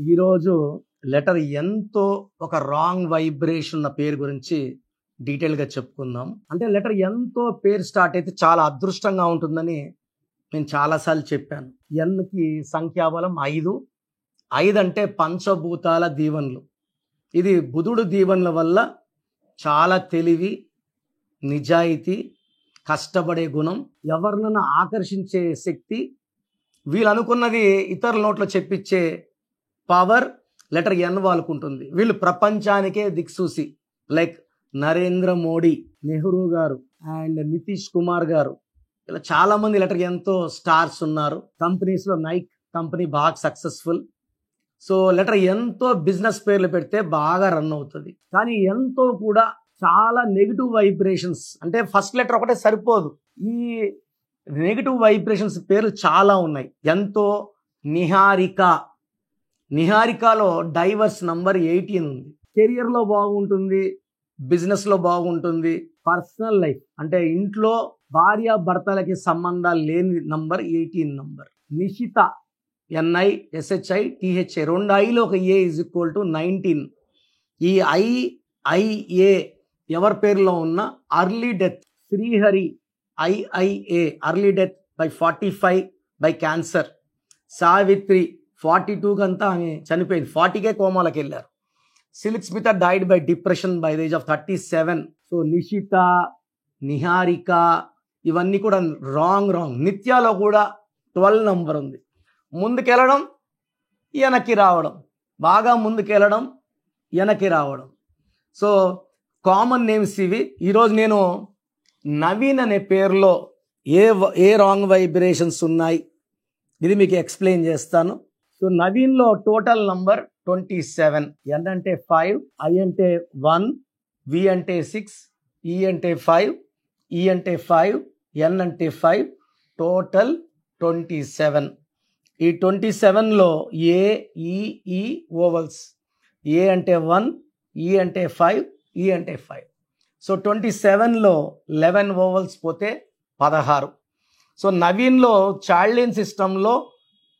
ఈరోజు లెటర్ ఎన్తో ఒక wrong vibration ఉన్న పేరు గురించి డీటెయిల్గా చెప్పుకుందాం. అంటే లెటర్ ఎన్తో పేరు స్టార్ట్ అయితే చాలా అదృష్టంగా ఉంటుందని నేను చాలాసార్లు చెప్పాను. ఎన్కి సంఖ్యాబలం 5. 5 అంటే పంచభూతాల దీవెనలు. ఇది బుధుడు దీవెనల వల్ల చాలా తెలివి, నిజాయితీ, కష్టపడే గుణం, ఎవరినైనా ఆకర్షించే శక్తి, వీళ్ళు అనుకున్నది ఇతరుల నోట్లో చెప్పించే పవర్ లెటర్ ఎన్ వాళ్ళకుంటుంది. వీళ్ళు ప్రపంచానికే దిక్సూసి. లైక్ నరేంద్ర మోడీ, నెహ్రూ గారు అండ్ నితీష్ కుమార్ గారు, ఇలా చాలామంది లెటర్ ఎన్తో స్టార్స్ ఉన్నారు. కంపెనీస్లో నైక్ కంపెనీ బాగా సక్సెస్ఫుల్. సో లెటర్ ఎన్తో బిజినెస్ పేర్లు పెడితే బాగా రన్ అవుతుంది. కానీ ఎన్తో కూడా చాలా నెగిటివ్ వైబ్రేషన్స్, అంటే ఫస్ట్ లెటర్ ఒకటే సరిపోదు, ఈ నెగిటివ్ వైబ్రేషన్స్ పేర్లు చాలా ఉన్నాయి. ఎంతో నిహారిక, నిహారికలో డైవర్స్ నంబర్ 18 ఉంది. కెరియర్లో బాగుంటుంది, బిజినెస్లో బాగుంటుంది, పర్సనల్ లైఫ్ అంటే ఇంట్లో భార్య భర్తలకి సంబంధాలు లేని నంబర్ 18 నంబర్. నిషిత, NISHITHA, 2 ఐలో ఒక A = 19. ఈ IA ఎవరి పేరులో ఉన్న early death. Srihari, IA, early death by 45 by cancer. Savitri 42 కంతా ఆమె చనిపోయింది, 40కే కోమాలకు వెళ్ళారు. Silk Smitha died by depression by the age of 37. So Nishitha, Niharika ఇవన్నీ కూడా రాంగ్. నిత్యాలో కూడా 12 నంబర్ ఉంది. ముందుకెళ్ళడం, వెనక్కి రావడం, బాగా ముందుకెళ్ళడం, వెనక్కి రావడం. సో కామన్ నేమ్స్ ఇవి. ఈరోజు నేను నవీన్ అనే పేరులో ఏ రాంగ్ వైబ్రేషన్స్ ఉన్నాయి ఇది మీకు ఎక్స్ప్లెయిన్ చేస్తాను. సో నవీన్లో టోటల్ నంబర్ 27. N అంటే 5, I అంటే 1, V అంటే 6, E అంటే 5, E అంటే 5, N అంటే 5, టోటల్ 27. ఈ 27లో AEE ఓవల్స్. A అంటే 1, E అంటే 5, E అంటే 5. సో 27లో 11 ఓవల్స్ పోతే 16. సో నవీన్లో చార్లిన్ సిస్టంలో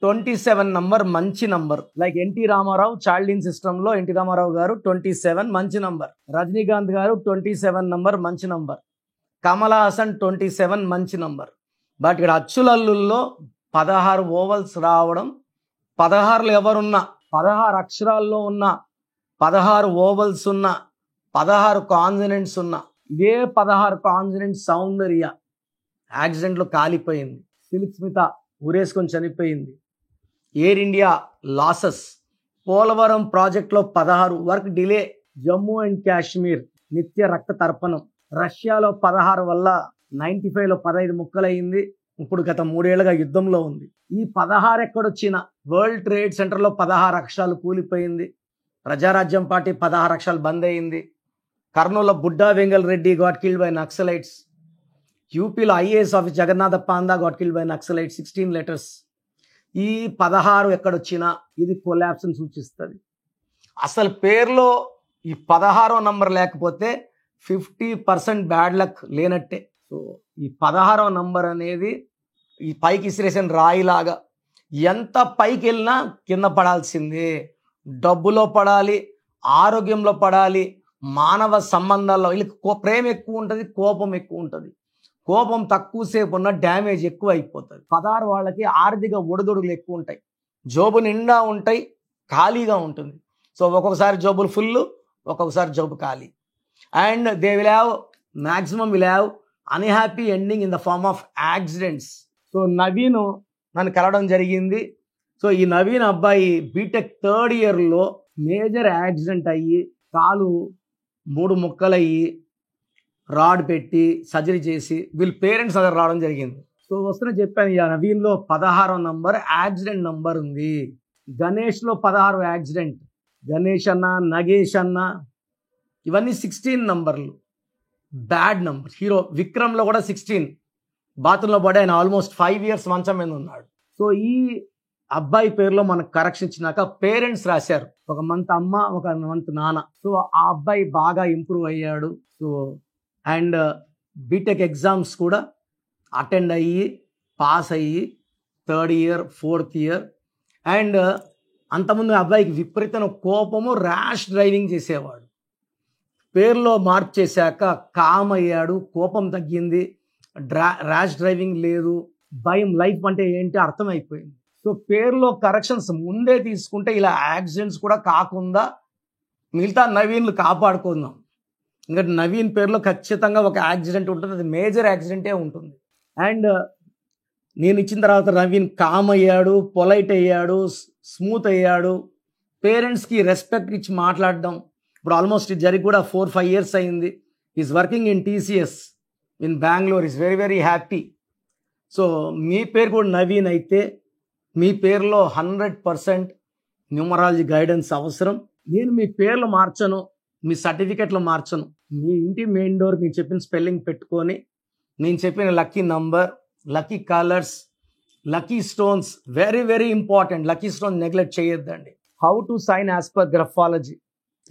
27 నంబర్ మంచి నంబర్. లైక్ ఎన్టీ రామారావు చార్లిన్ సిస్టంలో ఎన్టీ రామారావు గారు 27 మంచి నంబర్. రజనీకాంత్ గారు 27 నంబర్ మంచి నంబర్. కమల్ హాసన్ 27 మంచి నంబర్. బట్ ఇక్కడ అచ్చులల్లుల్లో 16 ఓవల్స్ రావడం, 16లో ఎవరున్నా, 16 అక్షరాల్లో ఉన్న, 16 ఓవల్స్ ఉన్న, 16 కాన్సనెంట్స్ ఉన్న, ఇదే 16 కాన్సనెంట్స్ సౌందర్య యాక్సిడెంట్లో కాలిపోయింది. సిల్క్ స్మిత ఊరేసుకొని చనిపోయింది. Air India losses. పోలవరం ప్రాజెక్ట్లో 16 work delay. Jammu and Kashmir నిత్య రక్త తర్పణం. రష్యాలో 16 వల్ల 95లో 15 ముక్కలయ్యింది. ఇప్పుడు గత 3 ఏళ్లుగా యుద్ధంలో ఉంది. ఈ 16 ఎక్కడొచ్చిన? వరల్డ్ ట్రేడ్ సెంటర్లో 16 అక్షరాలు కూలిపోయింది. ప్రజారాజ్యం పార్టీ 16 అక్షరాలు బంద్ అయింది. కర్నూలులో Budda Vengal Reddy got killed by naxalites. యూపీలో IAS office Jagannatha Panda got killed by naxalites. 16 letters. ఈ 16 ఎక్కడొచ్చినా ఇది కొలాప్స్ని సూచిస్తుంది. అసలు పేరులో ఈ 16వ నంబర్ లేకపోతే 50% బ్యాడ్ లక్ లేనట్టే. సో ఈ 16వ నంబర్ అనేది ఈ పైకి ఇసిరేసిన రాయిలాగా, ఎంత పైకి వెళ్ళినా కింద పడాల్సిందే. డబ్బులో పడాలి, ఆరోగ్యంలో పడాలి, మానవ సంబంధాల్లో. వీళ్ళకి ప్రేమ ఎక్కువ ఉంటుంది, కోపం ఎక్కువ ఉంటుంది. కోపం తక్కువసేపు ఉన్న డ్యామేజ్ ఎక్కువ అయిపోతుంది. 16 వాళ్ళకి ఆర్థిక ఒడిదుడుకులు ఎక్కువ ఉంటాయి. జోబు నిండా ఉంటాయి, ఖాళీగా ఉంటుంది. సో ఒక్కొక్కసారి జోబులు ఫుల్, ఒక్కొక్కసారి జోబు ఖాళీ. And they will have unhappy ending in the form of accidents. So Naveen నన్ను కలవడం జరిగింది. సో ఈ నవీన్ అబ్బాయి బీటెక్ 3rd ఇయర్లో మేజర్ యాక్సిడెంట్ అయ్యి కాలు 3 ముక్కలయ్యి రాడ్ పెట్టి సర్జరీ చేసి వీళ్ళ పేరెంట్స్ దగ్గర రావడం జరిగింది. సో వస్తున్నా చెప్పాను, ఇక నవీన్లో 16వ నంబర్ యాక్సిడెంట్ నంబర్ ఉంది. గణేష్లో 16 యాక్సిడెంట్. గణేష్ అన్న, నగేష్ అన్న ఇవన్నీ 16 నంబర్లు, బ్యాడ్ నంబర్. హీరో విక్రమ్లో కూడా 16 బాత్రూంలో పడి ఆయన ఆల్మోస్ట్ 5 years మంచం మీద ఉన్నాడు. సో ఈ అబ్బాయి పేరులో మనకు కరెక్షన్ ఇచ్చినాక పేరెంట్స్ రాశారు, ఒక మంత్ అమ్మ, ఒక మంత్ నాన్న. సో ఆ అబ్బాయి బాగా ఇంప్రూవ్ అయ్యాడు. సో అండ్ బీటెక్ ఎగ్జామ్స్ కూడా అటెండ్ అయ్యి పాస్ అయ్యి 3rd year 4th year. And అంతకుముందు అబ్బాయికి విపరీతమైన కోపము, ర్యాష్ డ్రైవింగ్ చేసేవాడు. పేరులో మార్పు చేశాక కామ్ అయ్యాడు, కోపం తగ్గింది, ర్యాష్ డ్రైవింగ్ లేదు, భయం, లైఫ్ అంటే ఏంటి అర్థమైపోయింది. సో పేరులో కరెక్షన్స్ ముందే తీసుకుంటే ఇలా యాక్సిడెంట్స్ కూడా కాకుండా మిగతా నవీన్లు కాపాడుకుందాం. ఎందుకంటే నవీన్ పేరులో ఖచ్చితంగా ఒక యాక్సిడెంట్ ఉంటుంది, అది మేజర్ యాక్సిడెంటే ఉంటుంది. అండ్ నేను ఇచ్చిన తర్వాత నవీన్ కామ్ అయ్యాడు, పొలైట్ అయ్యాడు, స్మూత్ అయ్యాడు, పేరెంట్స్కి రెస్పెక్ట్ ఇచ్చి మాట్లాడడం. ఇప్పుడు ఆల్మోస్ట్ ఇది జరిగి కూడా 4-5 years అయింది. Is working in TCS in Bengaluru, is very very happy. So మీ పేరు కూడా నవీన్ అయితే మీ పేరులో 100% న్యూమరాలజీ గైడెన్స్ అవసరం. నేను మీ పేర్లు మార్చను, మీ సర్టిఫికెట్లు మార్చను. మీ ఇంటి మెయిన్ డోర్ నేను చెప్పిన స్పెల్లింగ్ పెట్టుకొని నేను చెప్పిన lucky number, lucky colours, lucky stones, very very important. Lucky stone neglect చేయొద్దండి. How to sign as per graphology,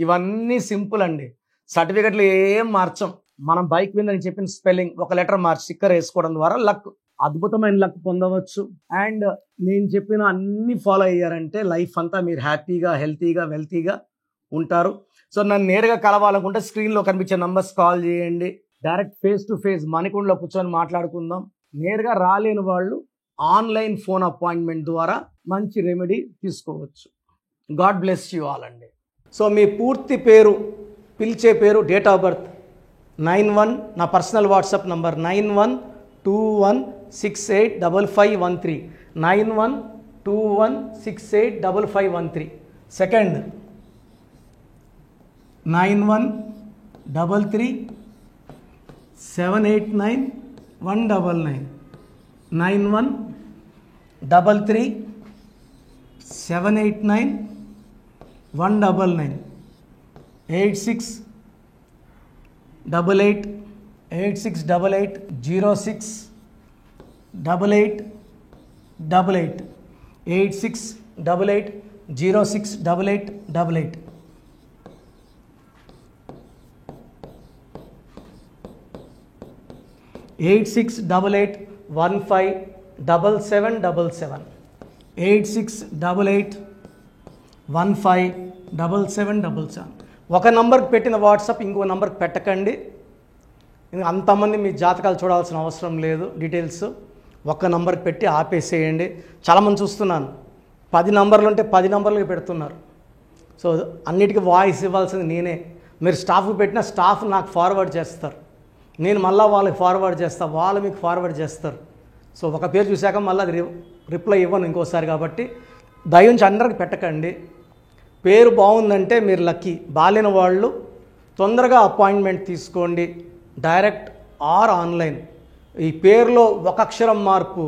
ఇవన్నీ సింపుల్ అండి. సర్టిఫికెట్లు ఏం మార్చం. మనం బైక్ మీద నేను చెప్పిన స్పెల్లింగ్ ఒక లెటర్ మార్చి స్టిక్కర్ వేసుకోవడం ద్వారా లక్, అద్భుతమైన లక్ పొందవచ్చు. అండ్ నేను చెప్పిన అన్ని ఫాలో అయ్యారంటే లైఫ్ అంతా మీరు హ్యాపీగా, హెల్తీగా, వెల్తీగా ఉంటారు. సో నన్ను నేరుగా కలవాలనుకుంటే స్క్రీన్లో కనిపించే నంబర్స్ కాల్ చేయండి. డైరెక్ట్ ఫేస్ టు ఫేస్ మణికొండలో కూర్చొని మాట్లాడుకుందాం. నేరుగా రాలేని వాళ్ళు ఆన్లైన్ ఫోన్ అపాయింట్మెంట్ ద్వారా మంచి రెమెడీ తీసుకోవచ్చు. గాడ్ బ్లెస్ యూ ఆల్ అండి. సో మీ పూర్తి పేరు, పిలిచే పేరు, డేట్ ఆఫ్ బర్త్ 91, నా పర్సనల్ వాట్సాప్ నంబర్ 9121685513, 9121685513. సెకండ్ 9133789199, 9133789199, 868886880688, 8688068888. 8688157777, 8688157777. ఒక నంబర్కి పెట్టిన వాట్సాప్ ఇంకో నంబర్కి పెట్టకండి. అంతమంది మీ జాతకాలు చూడాల్సిన అవసరం లేదు. డీటెయిల్స్ ఒక్క నంబర్కి పెట్టి ఆపేసేయండి. చాలామంది చూస్తున్నాను 10 నంబర్లు ఉంటే 10 నంబర్లకి పెడుతున్నారు. సో అన్నిటికీ వాయిస్ ఇవ్వాల్సింది నేనే. మీరు స్టాఫ్కి పెట్టినా స్టాఫ్ నాకు ఫార్వర్డ్ చేస్తారు, నేను మళ్ళీ వాళ్ళకి ఫార్వర్డ్ చేస్తాను, వాళ్ళు మీకు ఫార్వర్డ్ చేస్తారు. సో ఒక పేరు చూశాక మళ్ళీ అది రిప్లై ఇవ్వను ఇంకోసారి. కాబట్టి దయించి అందరికి పెట్టకండి. పేరు బాగుందంటే మీరు లక్కీ. బాలేని వాళ్ళు తొందరగా అపాయింట్మెంట్ తీసుకోండి, డైరెక్ట్ ఆర్ ఆన్లైన్. ఈ పేరులో ఒక అక్షరం మార్పు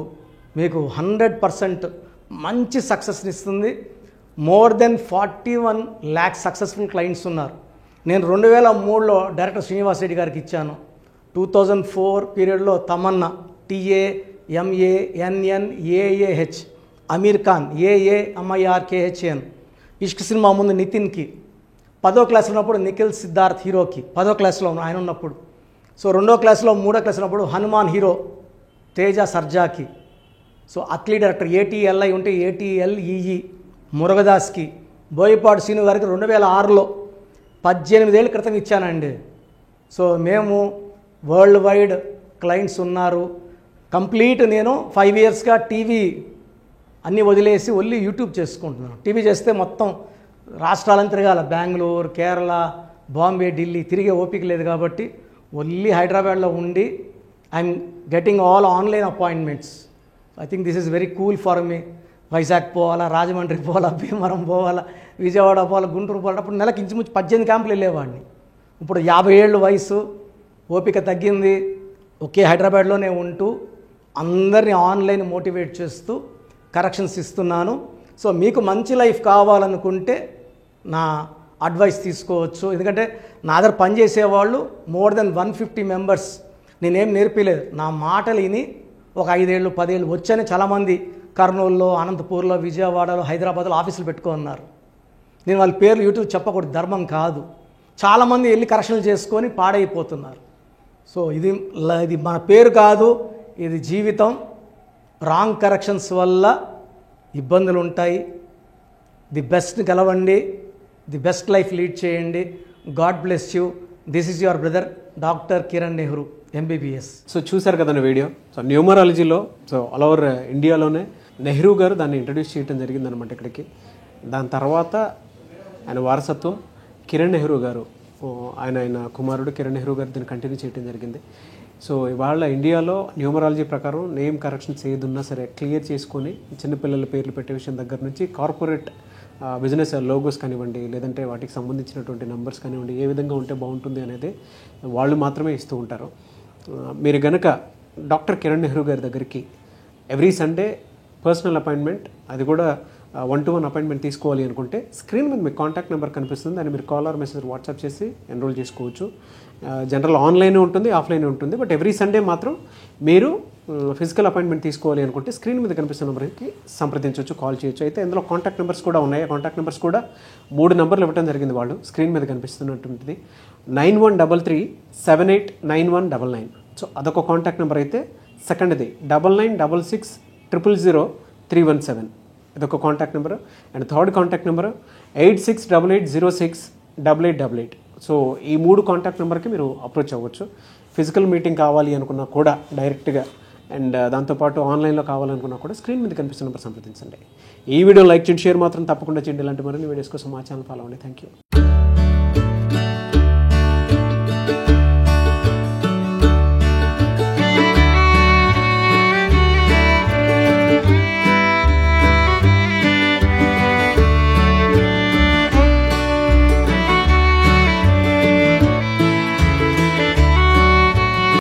మీకు 100% మంచి సక్సెస్ని ఇస్తుంది. More than 41 lakh successful clients ఉన్నారు. నేను 2003లో డైరెక్టర్ శ్రీనివాస్ రెడ్డి గారికి ఇచ్చాను. 2004 పీరియడ్లో తమన్నా, TAMANNAAH, అమీర్ ఖాన్, AAMIRKHN, ఇష్క్ సినిమా ముందు నితిన్కి, 10వ క్లాస్లో ఉన్నప్పుడు నిఖిల్ సిద్ధార్థ్ హీరోకి, 10వ క్లాస్లో ఆయన ఉన్నప్పుడు. సో 2వ క్లాస్లో 3వ క్లాస్ ఉన్నప్పుడు హనుమాన్ హీరో తేజ సర్జాకి. సో అథ్లీట్ డైరెక్టర్ ATLI ఉంటే ATLEE మురుగదాస్కి, బోయపాడు శ్రీను గారికి 2006లో 18 ఏళ్ళ క్రితం ఇచ్చానండి. సో మేము వరల్డ్ వైడ్ క్లయింట్స్ ఉన్నారు. కంప్లీట్ నేను 5 yearsగా టీవీ అన్నీ వదిలేసి ఓన్లీ యూట్యూబ్ చేసుకుంటున్నాను. టీవీ చేస్తే మొత్తం రాష్ట్రాలను తిరగాల, బెంగళూరు, కేరళ, బాంబే, ఢిల్లీ తిరిగే ఓపిక లేదు. కాబట్టి ఓన్లీ హైదరాబాద్లో ఉండి I'm getting all online appointments. I think this is very cool for me. Vizag పోవాలా, రాజమండ్రి పోవాలా, భీమవరం పోవాలా, విజయవాడ పోవాలా, గుంటూరు పోవాలా. అప్పుడు నెలకు ఇంచుమించు 18 క్యాంపులు వెళ్ళేవాడిని. ఇప్పుడు 50 ఏళ్ళు వయసు, ఓపిక తగ్గింది. ఒకే హైదరాబాద్లోనే ఉంటూ అందరినీ ఆన్లైన్ మోటివేట్ చేస్తూ కరెక్షన్స్ ఇస్తున్నాను. సో మీకు మంచి లైఫ్ కావాలనుకుంటే నా అడ్వైస్ తీసుకోవచ్చు. ఎందుకంటే నా దగ్గర పనిచేసేవాళ్ళు మోర్ దెన్ 150 మెంబర్స్. నేనేం నేర్పిలేదు, నా మాటలు విని ఒక 5 ఏళ్ళు 10 ఏళ్ళు వచ్చని చాలామంది కర్నూలులో, అనంతపూర్లో, విజయవాడలో, హైదరాబాద్లో ఆఫీసులు పెట్టుకున్నారు. నేను వాళ్ళ పేర్లు యూట్యూబ్ చెప్పకూడదు, ధర్మం కాదు. చాలామంది వెళ్ళి కరెక్షన్లు చేసుకొని పాడైపోతున్నారు. సో ఇది మన పేరు కాదు, ఇది జీవితం. రాంగ్ కరెక్షన్స్ వల్ల ఇబ్బందులు ఉంటాయి. ది బెస్ట్ గెలవండి, ది బెస్ట్ లైఫ్ లీడ్ చేయండి. God bless you. This is your brother doctor Kiran Nehru MBBS. So చూశారు కదండి వీడియో. సో న్యూమరాలజీలో ఆల్ ఓవర్ ఇండియాలోనే నెహ్రూ గారు దాన్ని ఇంట్రడ్యూస్ చేయడం జరిగిందనమాట ఇక్కడికి. దాని తర్వాత ఆయన వారసత్వం కిరణ్ నెహ్రూ గారు, ఆయన కుమారుడు కిరణ్ నెహ్రూ గారు దీన్ని కంటిన్యూ చేయడం జరిగింది. సో ఇవాళ ఇండియాలో న్యూమరాలజీ ప్రకారం నేమ్ కరెక్షన్స్ ఏదున్నా సరే క్లియర్ చేసుకొని చిన్నపిల్లల పేర్లు పెట్టే విషయం దగ్గర నుంచి కార్పొరేట్ బిజినెస్ లోగోస్ కానివ్వండి, లేదంటే వాటికి సంబంధించినటువంటి నెంబర్స్ కానివ్వండి, ఏ విధంగా ఉంటే బాగుంటుంది అనేది వాళ్ళు మాత్రమే ఇస్తూ ఉంటారు. మీరు గనక డాక్టర్ కిరణ్ నెహ్రూ గారి దగ్గరికి ఎవ్రీ సండే పర్సనల్ అపాయింట్మెంట్, అది కూడా 1-to-1 అపాయింట్మెంట్ తీసుకోవాలి అనుకుంటే స్క్రీన్ మీద మీకు కాంటాక్ట్ నెంబర్ కనిపిస్తుంది, దాన్ని మీరు కాల్ ఆర్ మెసేజ్ వాట్సాప్ చేసి ఎన్రోల్ చేసుకోవచ్చు. జనరల్ ఆన్లైన్ ఉంటుంది, ఆఫ్లైన్ ఉంటుంది. బట్ ఎవ్రీ సండే మాత్రం మీరు ఫిజికల్ అపాయింట్మెంట్ తీసుకోవాలి అనుకుంటే స్క్రీన్ మీద కనిపిస్తున్న నెంబర్కి సంప్రదించవచ్చు, కాల్ చేయొచ్చు. అయితే ఇందులో కాంటాక్ట్ నెంబర్స్ కూడా ఉన్నాయి. కాంటాక్ట్ నెంబర్స్ కూడా 3 నెంబర్లు ఇవ్వడం జరిగింది వాళ్ళు, స్క్రీన్ మీద కనిపిస్తున్నటువంటిది 9133789199. సో అదొక కాంటాక్ట్ నెంబర్. అయితే సెకండ్ది 9966000317, ఇదొక contact number. And third contact number 8688068888. So ఈ 3 కాంటాక్ట్ నెంబర్కి మీరు అప్రోచ్ అవ్వచ్చు. ఫిజికల్ మీటింగ్ కావాలి అనుకున్నా కూడా డైరెక్ట్గా, అండ్ దాంతోపాటు ఆన్లైన్లో కావాలనుకున్నా కూడా స్క్రీన్ మీద కనిపిస్తున్న నెంబర్ సంప్రదించండి. ఈ వీడియో లైక్ చేయండి, షేర్ మాత్రం తప్పకుండా చేయండి. ఇలాంటి మరిన్ని వీడియోస్ కోసం మా ఛానల్ ఫాలో అవ్వండి. Thank you.